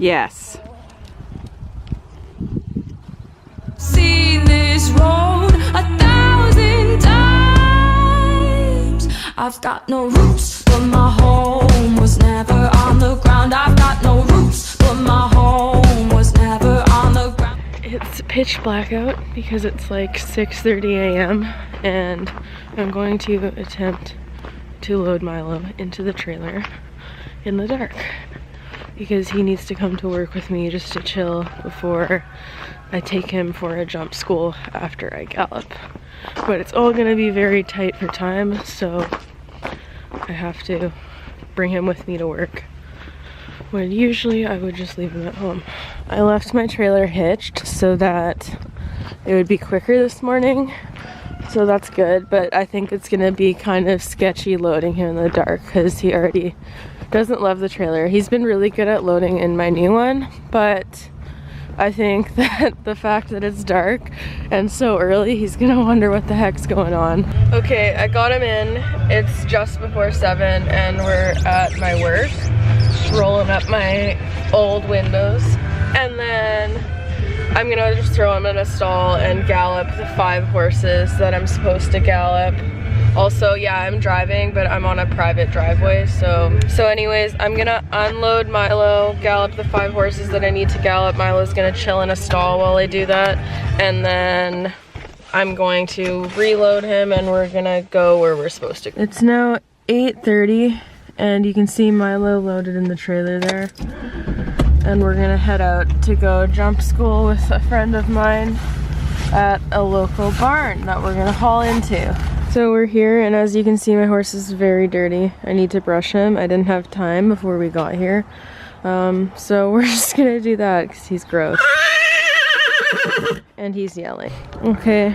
Yes. Seen this road 1,000 times. I've got no roots, but my home was never on the ground. I've got no roots, but my home was never on the ground. It's pitch black out because it's like 6:30 a.m. and I'm going to attempt to load Milo into the trailer in the dark because he needs to come to work with me just to chill before I take him for a jump school after I gallop. But it's all gonna be very tight for time, so I have to bring him with me to work, when usually I would just leave him at home. I left my trailer hitched so that it would be quicker this morning, so that's good, but I think it's gonna be kind of sketchy loading him in the dark because he already doesn't love the trailer. He's been really good at loading in my new one, but I think that the fact that it's dark and so early, he's gonna wonder what the heck's going on. Okay, I got him in. It's just before 7 and we're at my work, rolling up my old windows. And then I'm gonna just throw him in a stall and gallop the 5 horses that I'm supposed to gallop. Also, yeah, I'm driving, but I'm on a private driveway, so anyways, I'm gonna unload Milo, gallop the 5 horses that I need to gallop. Milo's gonna chill in a stall while I do that, and then I'm going to reload him and we're gonna go where we're supposed to go. It's now 8:30 and you can see Milo loaded in the trailer there. And we're gonna head out to go jump school with a friend of mine at a local barn that we're gonna haul into. So we're here, and as you can see, my horse is very dirty. I need to brush him. I didn't have time before we got here. So we're just gonna do that because he's gross. And he's yelling. Okay.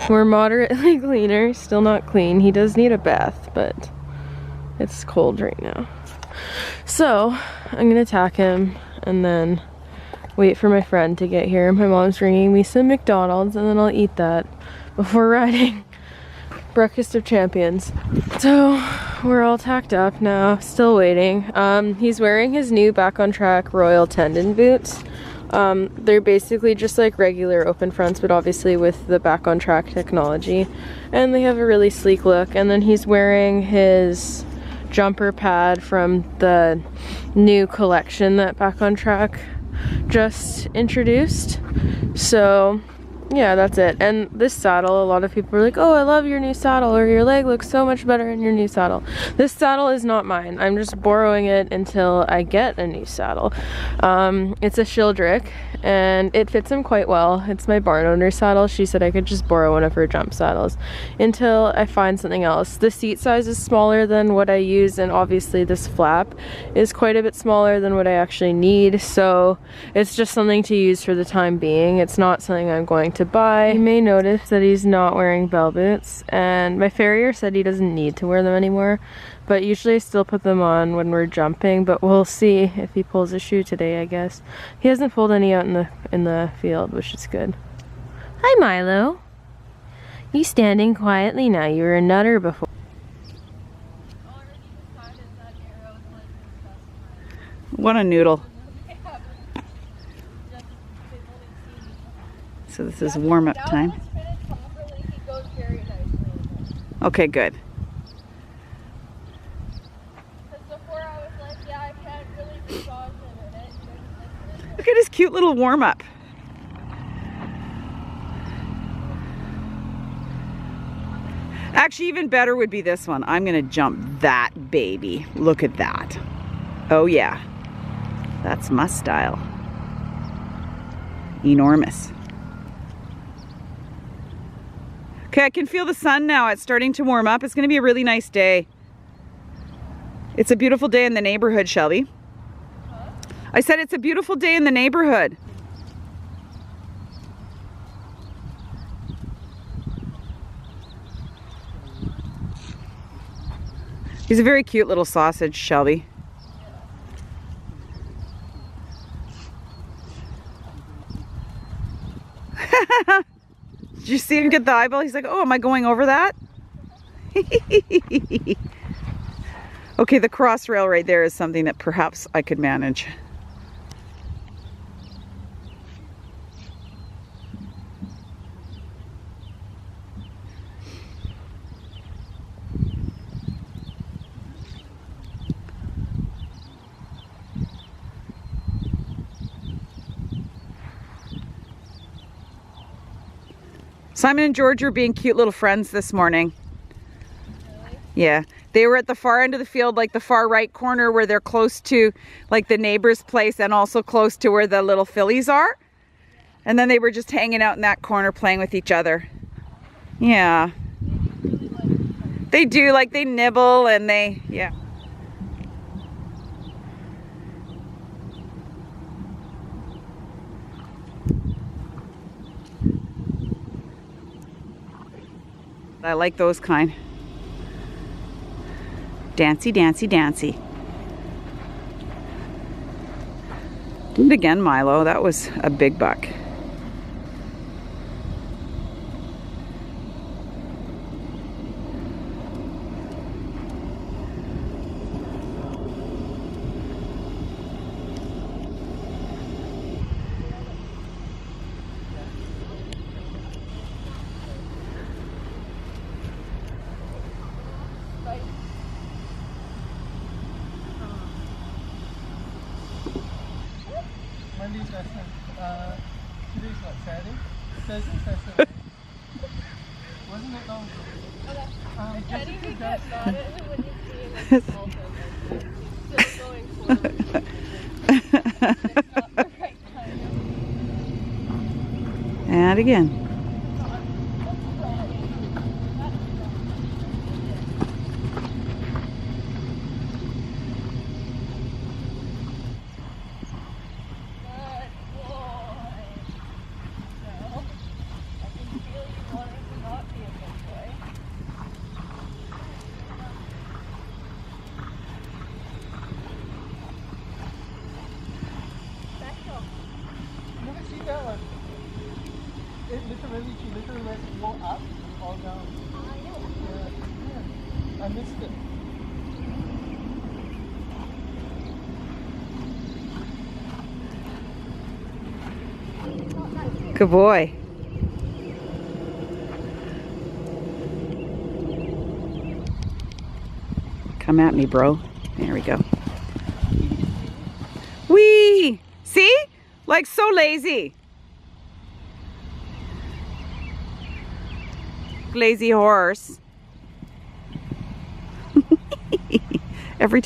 We're moderately cleaner, still not clean. He does need a bath, but it's cold right now. So I'm gonna tack him and then wait for my friend to get here. My mom's bringing me some McDonald's and then I'll eat that before riding. Breakfast of champions. So we're all tacked up now, still waiting. He's wearing his new Back on Track Royal Tendon boots. They're basically just like regular open fronts, but obviously with the Back on Track technology. And they have a really sleek look. And then he's wearing his jumper pad from the new collection that Back on Track just introduced. So yeah, that's it. And this saddle, a lot of people are like, oh, I love your new saddle, or your leg looks so much better in your new saddle. This saddle is not mine. I'm just borrowing it until I get a new saddle. It's a Shildrick and it fits him quite well. It's my barn owner saddle. She said I could just borrow one of her jump saddles until I find something else. The seat size is smaller than what I use, and obviously this flap is quite a bit smaller than what I actually need, so it's just something to use for the time being. It's not something I'm going to buy. You may notice that he's not wearing bell boots, and my farrier said he doesn't need to wear them anymore, but usually I still put them on when we're jumping, but we'll see if he pulls a shoe today, I guess. He hasn't pulled any out in the field, which is good. Hi, Milo. You standing quietly now. You were a nutter before. What a noodle. So this is warm-up time. Okay, good. Look at his cute little warm-up. Actually, even better would be this one. I'm gonna jump that baby. Look at that. Oh yeah, that's my style. Enormous. Okay, I can feel the sun now. It's starting to warm up. It's gonna be a really nice day. It's a beautiful day in the neighborhood, Shelby. I said it's a beautiful day in the neighborhood. He's a very cute little sausage, Shelby. Did you see him get the eyeball? He's like, oh, am I going over that? Okay, the cross rail right there is something that perhaps I could manage. Simon and George are being cute little friends this morning. Really? Yeah. They were at the far end of the field, like the far right corner where they're close to like the neighbor's place and also close to where the little fillies are. And then they were just hanging out in that corner playing with each other. Yeah. They do, like they nibble and they, yeah. I like those kind. Dancy, dancy, dancy. Do it again, Milo. That was a big buck. Monday's lesson. Today's what, Saturday? Thursday's lesson. Wasn't it long ago? I can't even get mad at him when you see him still going forward. It's not the right time. And again. That one. She literally went walk up and fall down. Yeah. I missed it. Good boy. Come at me, bro. There we go. Whee! See? Like so lazy. Lazy horse. Every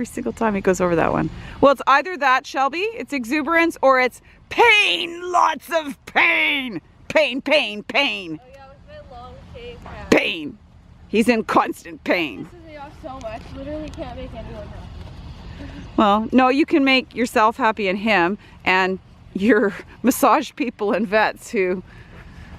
single time he goes over that one. Well, it's either that, Shelby, it's exuberance, or it's pain, lots of pain. Pain, pain, pain. Oh yeah, with my long shave hat. Pain. He's in constant pain. Pisses me off so much. Literally can't make anyone happy. Well, no, you can make yourself happy and him and your massage people and vets who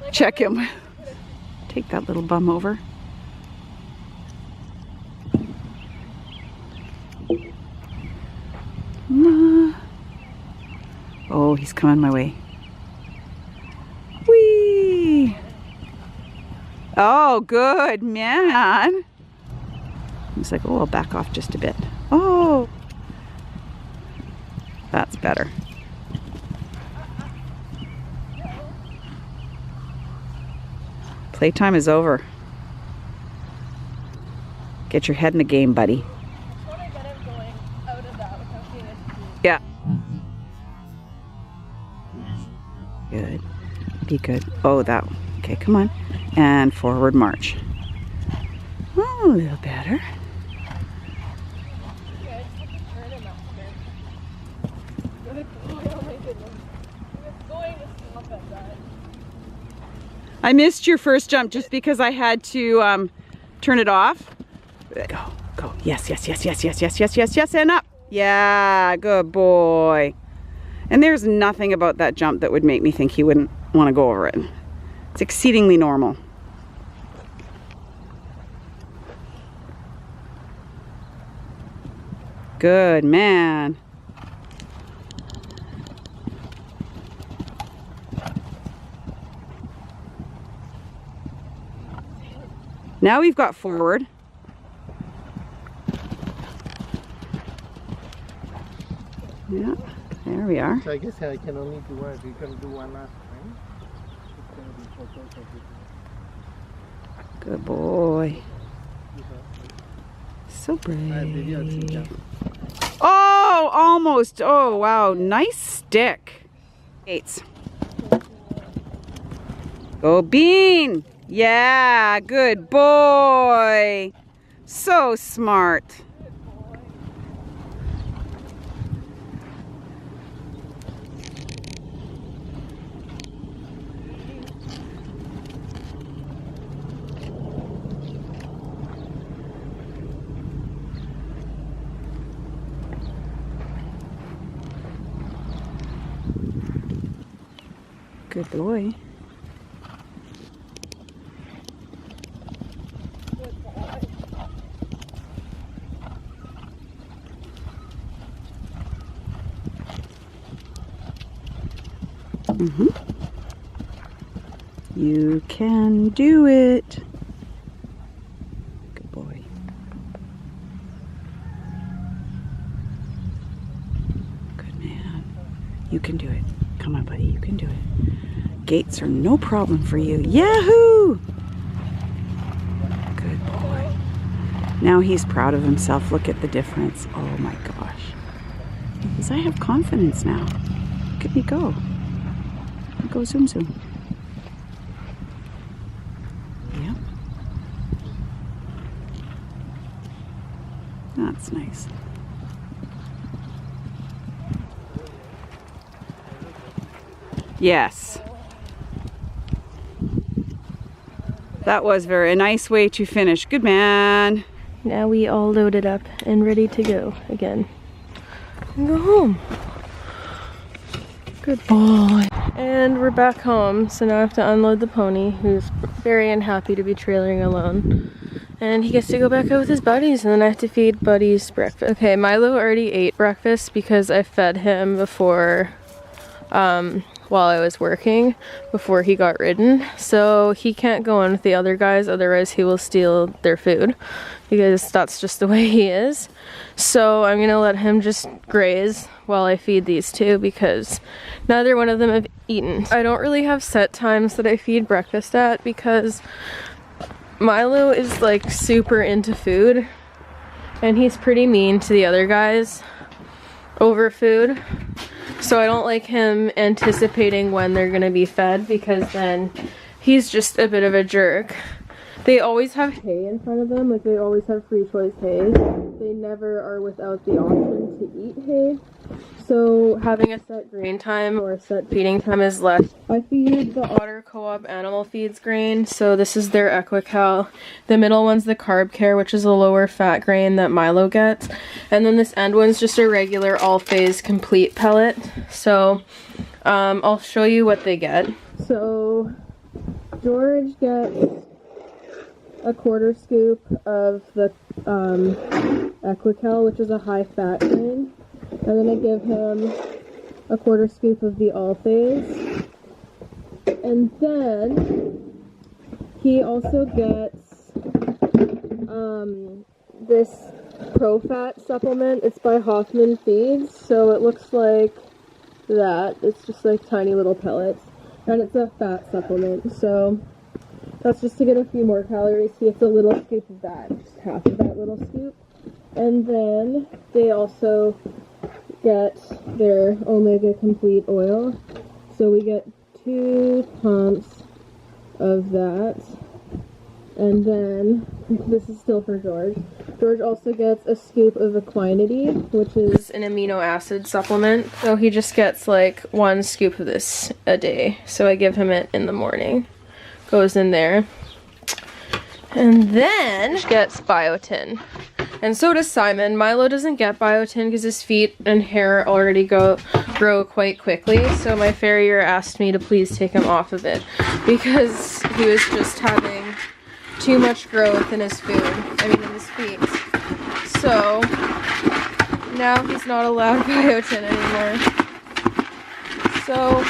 Like, check him. Take that little bum over. Oh, he's coming my way. Whee! Oh, good man. He's like, oh, I'll back off just a bit. Oh, that's better. Playtime is over. Get your head in the game, buddy. I want to get him going out of that without being a Yeah. Good. Be good. Oh, that. Okay, come on. And forward march. Oh, a little better. I missed your first jump just because I had to turn it off. Go, go. Yes, yes, yes, yes, yes, yes, yes, yes, yes, and up. Yeah, good boy. And there's nothing about that jump that would make me think he wouldn't want to go over it. It's exceedingly normal. Good man. Now we've got forward. Yeah, there we are. So I guess I can only do one. If you're going to do one last time, it's going to be for both of you. Good boy. So brave. Oh, almost. Oh, wow. Nice stick. Eights. Go Bean. Yeah, good boy. So smart. Good boy. You can do it. Good boy. Good man. You can do it. Come on, buddy. You can do it. Gates are no problem for you. Yahoo! Good boy. Now he's proud of himself. Look at the difference. Oh my gosh. Because I have confidence now. Look at me go. Go zoom zoom. Yep. That's nice. Yes. That was a nice way to finish. Good man. Now we all loaded up and ready to go again. And go home. Good boy. And we're back home, so now I have to unload the pony, who's very unhappy to be trailering alone. And he gets to go back out with his buddies, and then I have to feed buddies breakfast. Okay, Milo already ate breakfast because I fed him before, while I was working, before he got ridden. So he can't go on with the other guys, otherwise he will steal their food, because that's just the way he is. So I'm gonna let him just graze while I feed these two, because neither one of them have eaten. I don't really have set times that I feed breakfast at, because Milo is like super into food, and he's pretty mean to the other guys over food. So I don't like him anticipating when they're gonna be fed, because then he's just a bit of a jerk. They always have hay in front of them, like they always have free choice hay. They never are without the option to eat hay. So having a set grain time or a set feeding time is less. I feed the Otter Co-op Animal Feeds grain, so this is their Equical. The middle one's the Carb Care, which is a lower fat grain that Milo gets. And then this end one's just a regular all-phase complete pellet. So I'll show you what they get. So George gets a 1/4 scoop of the Equical, which is a high fat grain. And then I give him a 1/4 scoop of the all-phase. And then he also gets this pro-fat supplement. It's by Hoffman Feeds, so it looks like that. It's just like tiny little pellets. And it's a fat supplement, so that's just to get a few more calories. He gets a little scoop of that, just half of that little scoop. And then they also get their Omega Complete Oil. So we get 2 pumps of that. And then, this is still for George. George also gets a scoop of Equinety, which is an amino acid supplement. So he just gets like 1 scoop of this a day. So I give him it in the morning. Goes in there. And then he gets biotin. And so does Simon. Milo doesn't get biotin because his feet and hair already grow quite quickly. So my farrier asked me to please take him off of it because he was just having too much growth in his food. I mean, in his feet. So now he's not allowed biotin anymore. So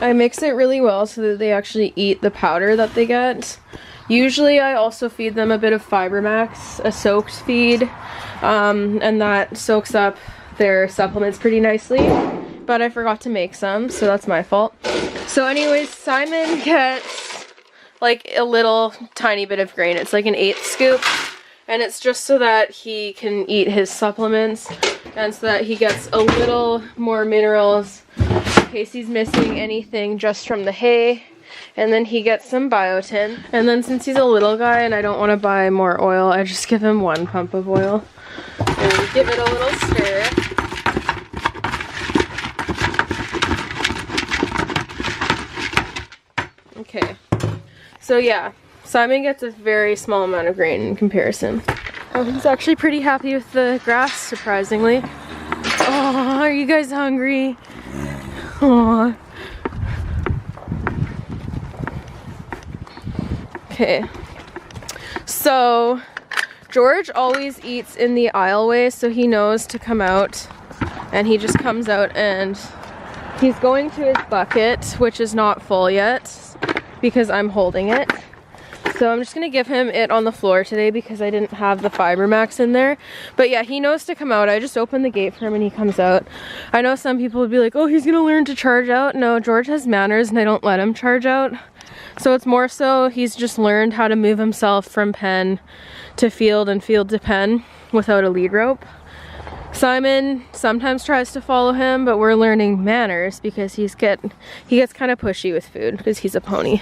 I mix it really well so that they actually eat the powder that they get. Usually I also feed them a bit of Fibermax, a soaked feed, and that soaks up their supplements pretty nicely. But I forgot to make some, so that's my fault. So anyways, Simon gets like a little tiny bit of grain. It's like an 1/8 scoop. And it's just so that he can eat his supplements and so that he gets a little more minerals in case he's missing anything just from the hay. And then he gets some biotin. And then since he's a little guy and I don't want to buy more oil, I just give him 1 pump of oil and give it a little stir. Okay, so yeah, Simon gets a very small amount of grain in comparison. Oh, he's actually pretty happy with the grass, surprisingly. Oh, are you guys hungry? Oh. Okay, so George always eats in the aisleway, so he knows to come out, and he just comes out and he's going to his bucket, which is not full yet because I'm holding it. So I'm just gonna give him it on the floor today because I didn't have the Fiber Max in there. But yeah, he knows to come out. I just open the gate for him and he comes out. I know some people would be like, oh, he's gonna learn to charge out. No, George has manners and I don't let him charge out. So it's more so he's just learned how to move himself from pen to field and field to pen without a lead rope. Simon sometimes tries to follow him, but we're learning manners because he gets kind of pushy with food because he's a pony.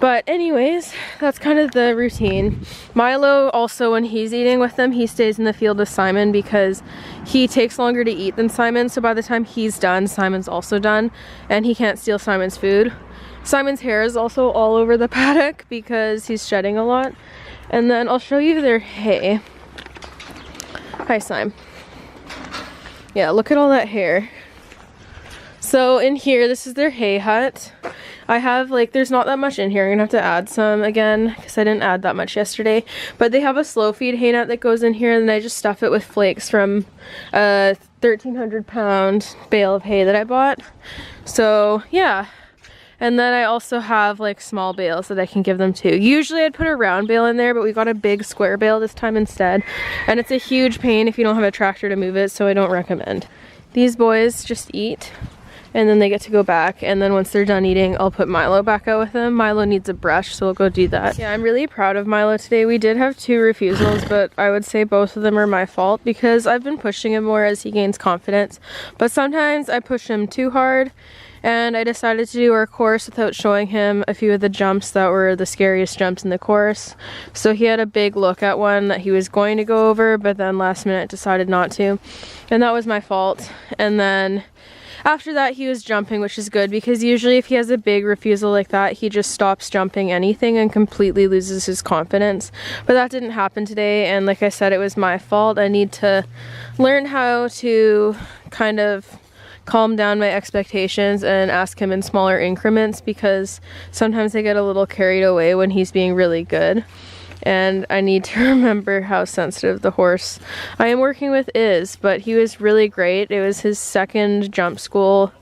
But anyways, that's kind of the routine. Milo also, when he's eating with them, he stays in the field with Simon because he takes longer to eat than Simon. So by the time he's done, Simon's also done and he can't steal Simon's food. Simon's hair is also all over the paddock because he's shedding a lot. And then I'll show you their hay. Hi, Simon. Yeah, look at all that hair. So in here, this is their hay hut. I have, like, there's not that much in here. I'm gonna have to add some again because I didn't add that much yesterday. But they have a slow feed hay net that goes in here and I just stuff it with flakes from a 1,300 pound bale of hay that I bought. So yeah. And then I also have like small bales that I can give them too. Usually I'd put a round bale in there, but we got a big square bale this time instead. And it's a huge pain if you don't have a tractor to move it, so I don't recommend. These boys just eat and then they get to go back. And then once they're done eating, I'll put Milo back out with them. Milo needs a brush, so we'll go do that. Yeah, I'm really proud of Milo today. We did have 2 refusals, but I would say both of them are my fault because I've been pushing him more as he gains confidence. But sometimes I push him too hard. And I decided to do our course without showing him a few of the jumps that were the scariest jumps in the course. So he had a big look at one that he was going to go over, but then last minute decided not to. And that was my fault. And then after that he was jumping, which is good because usually if he has a big refusal like that, he just stops jumping anything and completely loses his confidence. But that didn't happen today, and like I said, it was my fault. I need to learn how to kind of calm down my expectations and ask him in smaller increments because sometimes I get a little carried away when he's being really good. And I need to remember how sensitive the horse I am working with is, but he was really great. It was his second jump school